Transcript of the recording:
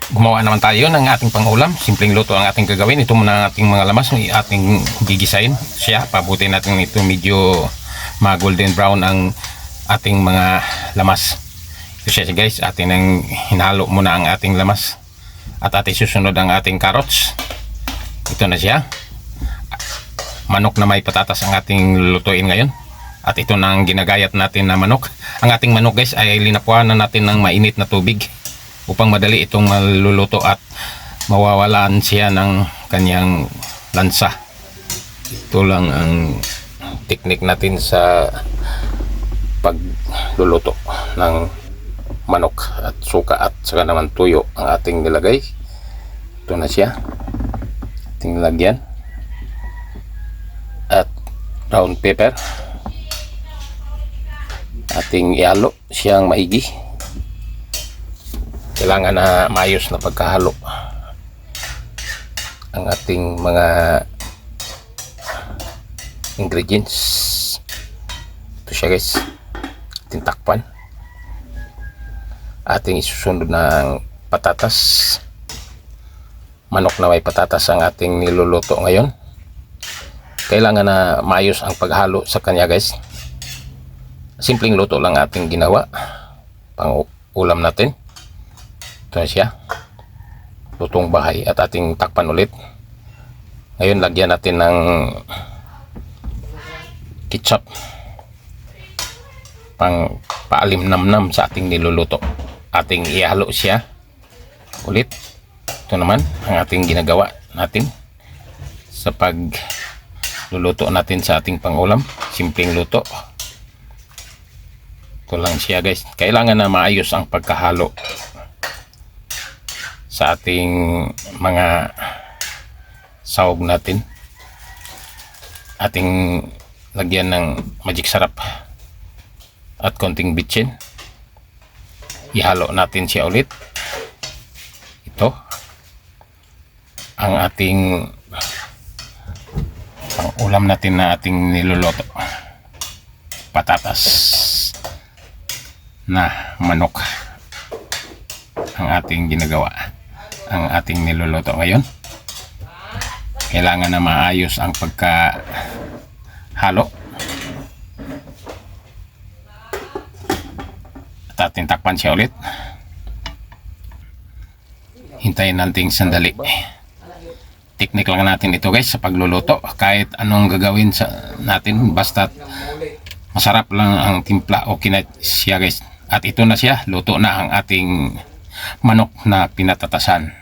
gumawa naman tayo ng ating pangulam. Simpleng luto ang ating gagawin. Ito muna ang ating mga lamas. Ating gigisain siya. Pabutin natin ito medyo golden brown ang ating mga lamas. Ito siya guys. Atin ang hinalo muna ang ating lamas. At ating susunod ang ating carrots. Ito na siya. Manok na may patatas ang ating lulutuin ngayon. At ito na ang ginagayat natin na manok. Ang ating manok guys ay linapuan na natin ng mainit na tubig upang madali itong maluluto at mawawalan siya ng kanyang lansa. Ito lang ang teknik natin sa pagluluto ng manok at suka at saka naman tuyo ang ating nilagay. Ito na siya. Ating nilagyan. At brown pepper. Ating ihalo siyang maigi. Kailangan na maayos na pagkahalo ang ating mga ingredients. Ito siya guys. Ating takpan. Ating isusunod ng patatas. Manok na may patatas ang ating niluluto ngayon. Kailangan na maayos ang paghalo sa kanya guys. Simpleng luto lang ating ginawa. Pang ulam natin. Ito na siya. Lutong bahay at ating takpan ulit. Ngayon lagyan natin ng ketchup. Pang paalim namnam sa ating niluluto. Ating ihalo siya ulit. Ito naman ang ating ginagawa natin sa pagluluto natin sa ating pangulam. Simpleng luto. Ito lang siya guys. Kailangan na maayos ang pagkahalo sa ating mga sahog natin. Ating lagyan ng magic sarap at konting bitchin. Ihalo natin siya ulit. Ito ang ating pang-ulam natin na ating niluluto. Patatas na manok ang ating ginagawa, ang ating niluluto ngayon. Kailangan na maayos ang pagkahalo at ating takpan siya ulit. Hintayin natin sandali. Teknik lang natin ito guys sa pagluluto. Kahit anong gagawin sa natin, basta masarap lang ang timpla, okay na siya guys. At ito na siya, luto na ang ating manok na pinatatasan.